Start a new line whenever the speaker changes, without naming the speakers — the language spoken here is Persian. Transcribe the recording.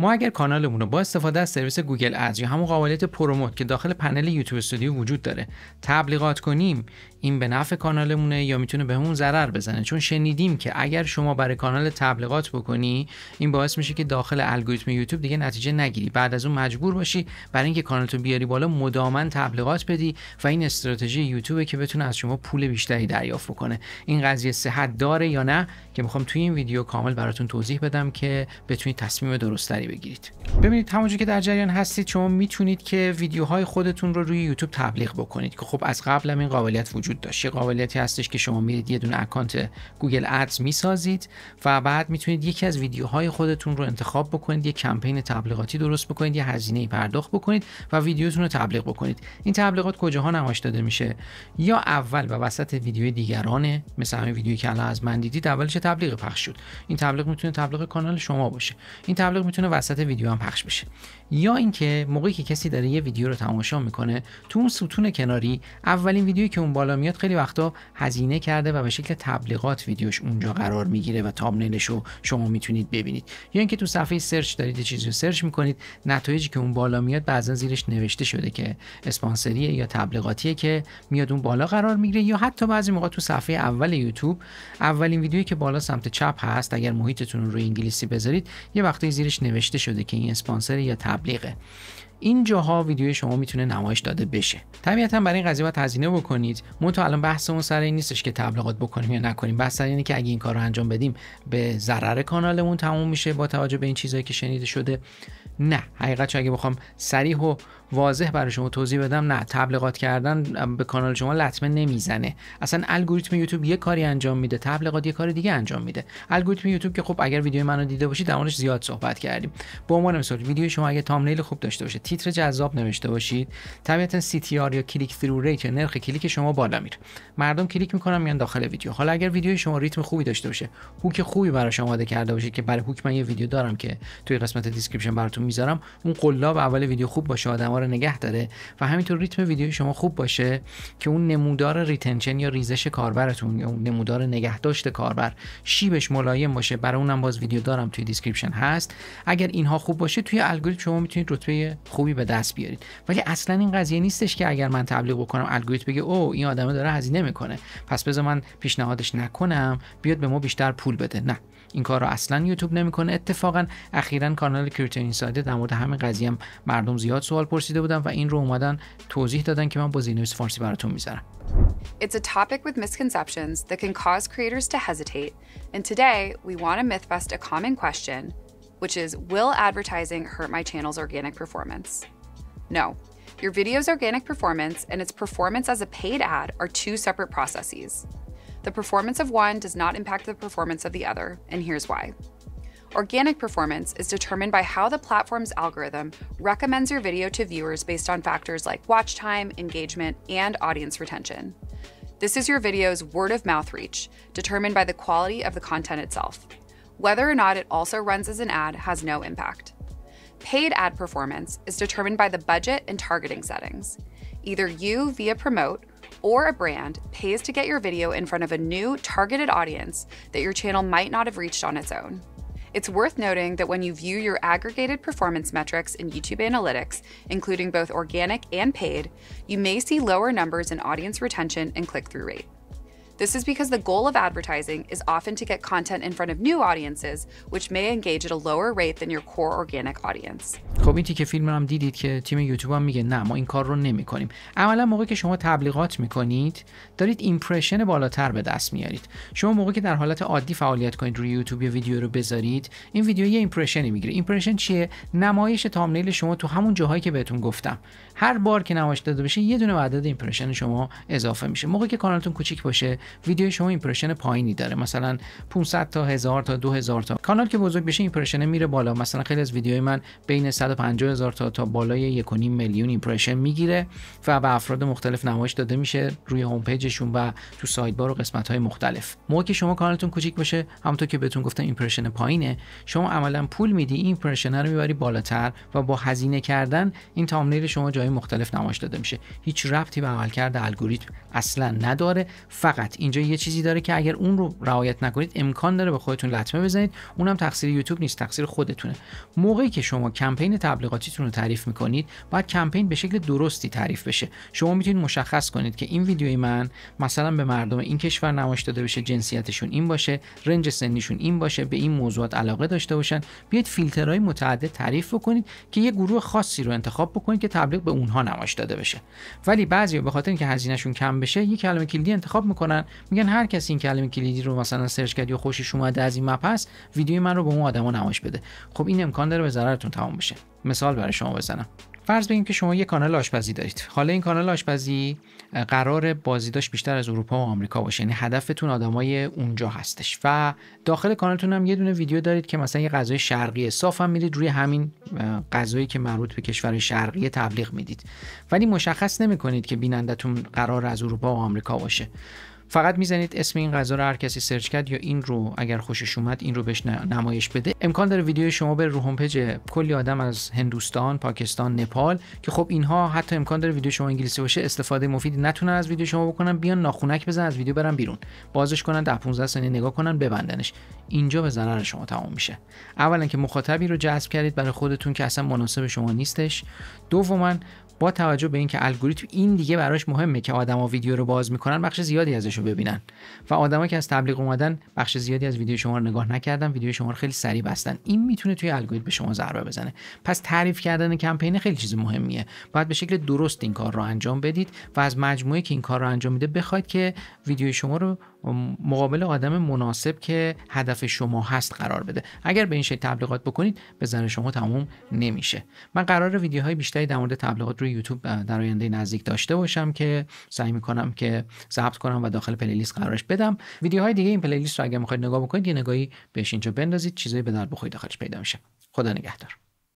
ما اگر کانالمون رو با استفاده از سرویس گوگل ادز یا همون قابلیت پروموت که داخل پنل یوتیوب استودیو وجود داره تبلیغات کنیم، این به نفع کانالمونه یا میتونه بهمون ضرر بزنه؟ چون شنیدیم که اگر شما برای کانال تبلیغات بکنی این باعث میشه که داخل الگوریتم یوتیوب دیگه نتیجه نگیری، بعد از اون مجبور باشی برای اینکه کانالتو بیاری بالا مداوما تبلیغات بدی و این استراتژی یوتیوبه که بتونه از شما پول بیشتری دریافت بکنه. این قضیه صحت داره یا نه که میخوام توی این ویدیو کامل براتون توضیح بدم که بتونید تصمیم درستری بگیرید. ببینید همونجوری که در جریان هستید شما میتونید که ویدیوهای خودتون رو روی یوتیوب تبلیغ بکنید که خب از قبل هم این قابلیت وجود داشت. قابلیتی هستش که شما میرید یه دونه اکانت گوگل ادز میسازید و بعد میتونید یکی از ویدیوهای خودتون رو انتخاب بکنید، یه کمپین تبلیغاتی درست بکنید، یه هزینه‌ای پرداخت بکنید و ویدیوتون رو تبلیغ بکنید. این تبلیغات کجاها نمایش داده میشه؟ یا اول و وسط ویدیوی دیگرانه، مثل همین ویدیویی که الان از من دیدید اولش تبلیغ پخش شد. این تبلیغ میتونه تبلیغ کانال شما باشه. این تبلیغ میتونه وسط ویدیو هم پخش بشه. یا اینکه موقعی که کسی داره یه ویدیو رو تماشا میکنه تو اون ستون کناری اولین ویدیویی که اون بالا میاد خیلی وقتا هزینه کرده و به شکل تبلیغات ویدیوش اونجا قرار میگیره و تامنیلش رو شما میتونید ببینید. یا اینکه تو صفحه سرچ دارید یه چیزی رو سرچ میکنید، نتایجی که اون بالا میاد بعضا زیرش نوشته شده که اسپانسریه یا تبلیغاتیه که میاد اون بالا قرار میگیره. یا حتی بعضی موقع تو صفحه اول یوتیوب اولین ویدیویی که بالا سمت چپ هست اگر محیطتون رو انگلیسی بذارید یه وقتی زیرش نوشته شده که این اسپانسر یا تبلیغه. این جاها ویدیوی شما میتونه نمایش داده بشه. طبیعتا برای این قضیه باید هزینه بکنید. منتها الان بحثمون سر این نیستش که تبلیغات بکنیم یا نکنیم. بحث سر اینه که اگه این کارو انجام بدیم به ضرر کانالمون تموم میشه با توجه به این چیزایی که شنیده شده. نه، حقیقتش اگه بخوام صریح و واضح برای شما توضیح بدم، نه، تبلیغات کردن به کانال شما لطمه نمیزنه. اصلا الگوریتم یوتیوب یه کاری انجام میده، تبلیغات یه کار دیگه انجام میده. الگوریتم یوتیوب که خب اگر ویدیو منو دیده باشید در موردش زیاد صحبت کردیم. به عنوان مثال ویدیو شما اگه تامنیل خوب داشته باشه، تیتر جذاب نوشته باشید، طبیعتا CTR یا کلیک ثرو ریت یا نرخ کلیک شما بالا میره. مردم کلیک میکنن میان داخل ویدیو. حالا اگر ویدیو شما ریتم خوبی داشته باشه، هوک خوبی براش آماده کرده باشید که برای هوک من یه ویدیو دارم که توی قسمت دیسکریپشن براتون میذارم، اون قلاب اول ویدیو خوب باشه، آدما رو نگه داره و همینطور ریتم ویدیو شما خوب باشه که اون نمودار ریتنشن یا ریزش کاربرتون یا اون نمودار نگهداشت کاربر شیبش ملایم باشه، برای اونم باز ویدیو دارم توی دیسکریپشن هست. اگر اینها خوب باشه توی الگوریتم شما میتونید رتبه خوبی به دست بیارید. ولی اصلا این قضیه نیستش که اگر من تبلیغ بکنم الگوریتم بگه او این آدم داره هزینه میکنه پس بذار من پیشنهادش نکنم بیاد به ما بیشتر پول بده. نه، این کار رو اصلا یوتیوب نمیکنه. اتفاقا اخیراً کانال کریتور اینسایدر در مورد همین قضیه هم مردم زیاد سوال پرسیده بودن و این رو اومدن توضیح دادن که من با زیرنویس فارسی براتون میذارم.
It's a topic with misconceptions that can cause creators to hesitate, and today we want to myth-bust a common question, which is, will advertising hurt my channel's organic performance? No. Your video's organic performance and its performance as a paid ad are two separate processes. The performance of one does not impact the performance of the other, and here's why. Organic performance is determined by how the platform's algorithm recommends your video to viewers based on factors like watch time, engagement, and audience retention. This is your video's word-of-mouth reach, determined by the quality of the content itself. Whether or not it also runs as an ad has no impact. Paid ad performance is determined by the budget and targeting settings. Either you, via Promote, or a brand pays to get your video in front of a new targeted audience that your channel might not have reached on its own. It's worth noting that when you view your aggregated performance metrics in YouTube Analytics, including both organic and paid, you may see lower numbers in audience retention and click-through rate. This is because the goal of advertising is often to get content in front of new audiences, which may engage at a lower rate than your core organic audience.
خب این تیکه فیلم رو هم دیدید که تیم یوتیوب هم میگه نه ما این کار رو نمی‌کنیم. عملا موقعی که شما تبلیغات می‌کنید دارید ایمپرشن بالاتر به دست میارید. شما موقعی که در حالت عادی فعالیت کنید روی یوتیوب یا ویدیو رو بذارید، این ویدیو یه ایمپرشنی میگیره. ایمپرشن چیه؟ نمایش تامنیل شما تو همون جاهایی که بهتون گفتم. هر بار که نمایش داده بشه یه دونه عدد ایمپرشن شما اضافه میشه. موقعی که کانالتون کوچیک باشه ویدیو شما ایمپرشن پایینی داره، مثلا 500 تا 1000 تا 2000 تا. کانال که بزرگ بشه ایمپرشن میره بالا. مثلا خیلی از ویدیوهای من بین 150,000 تا بالای 1.5 میلیون ایمپرشن میگیره و به افراد مختلف نمایش داده میشه روی هوم پیجشون و تو سایت بار و قسمت‌های مختلف. موقعی که شما کانالتون کوچیک باشه همونطور که بهتون گفتم ایمپرشن پایینه، شما عملا پول میدی این ایمپرشن رو میبری بالاتر و با هزینه کردن این تامنیل شما جای مختلف نمایش داده میشه. هیچ ربطی به عملکرد الگوریتم اصلا نداره، فقط محبت. اینجا یه چیزی داره که اگر اون رو رعایت نکنید امکان داره به خودتون لطمه بزنید. اونم تقصیر یوتیوب نیست، تقصیر خودتونه. موقعی که شما کمپین تبلیغاتیتون رو تعریف میکنید باید کمپین به شکل درستی تعریف بشه. شما میتونید مشخص کنید که این ویدیوی من مثلا به مردم این کشور نمایش داده بشه، جنسیتشون این باشه، رنج سنیشون این باشه، به این موضوعات علاقه داشته باشن. بیاید فیلترهای متعدد تعریف بکنید که یه گروه خاصی رو انتخاب بکنید که تبلیغ به اونها نمایش داده بشه. ولی بعضیا به خاطر اینکه هزینهشون کم بشه یک کلمه کلیدی انتخاب میکنن، میگن هر کسی این کلمه کلیدی رو مثلا سرچ کرد یا خوشش اومده از این مپس ویدیوی من رو به اون آدما نمایش بده. خب این امکان داره به ضررتون تمام بشه. مثال برای شما بزنم. فرض بگیم که شما یک کانال آشپزی دارید. حالا این کانال آشپزی قرار بازدیدش بیشتر از اروپا و آمریکا باشه، یعنی هدفتون آدمای اونجا هستش و داخل کانالتون هم یه دونه ویدیو دارید که مثلا یه غذای شرقی صاف هم میرید روی همین غذایی که مربوط به کشور شرقی تبلیغ میدید، ولی مشخص نمی‌کنید که بینندتون قرار از اروپا و آمریکا باشه. فقط میزنید اسم این غذا رو هر کسی سرچ کرد یا این رو اگر خوشش اومد این رو بهش نمایش بده، امکان داره ویدیو شما بره رو هوم پیج کلی آدم از هندوستان، پاکستان، نپال که خب اینها حتی امکان داره ویدیو شما انگلیسی باشه، استفاده مفیدی نتونن از ویدیو شما بکنن، بیان ناخونک بزنن از ویدیو برن بیرون، بازش کنن 10-15 ثانیه نگاه کنن ببندنش. اینجا به ضرر شما تمام میشه. اولا که مخاطبی رو جذب کردید برای خودتون که اصلا مناسب شما نیستش. دوما با توجه به اینکه الگوریتم این دیگه براش مهمه که آدما ویدیو رو باز میکنن، بخش زیادی ازش رو ببینن و آدمایی که از تبلیغ اومدن بخش زیادی از ویدیو شما رو نگاه نکردن، ویدیو شما رو خیلی سریع بستن. این میتونه توی الگوریتم به شما ضربه بزنه. پس تعریف کردن کمپین خیلی چیز مهمیه. باید به شکل درست این کار رو انجام بدید و از مجموعه که این کار رو انجام میده بخواید که ویدیو شما رو مقابل آدم مناسب که هدف شما هست قرار بده. اگر به این شکل تبلیغات بکنید به ضرر شما تموم نمیشه. من قراره ویدیوهای بیشتری در مورد تبلیغات روی یوتیوب در آینده نزدیک داشته باشم که سعی میکنم که ضبط کنم و داخل پلیلیست قرارش بدم. ویدیوهای دیگه این پلیلیست رو اگه میخواید نگاه بکنید یه نگاهی بهش اینجا بندازید، چیزایی به درد بخورید داخلش پیدا میشه. خدا نگهدار.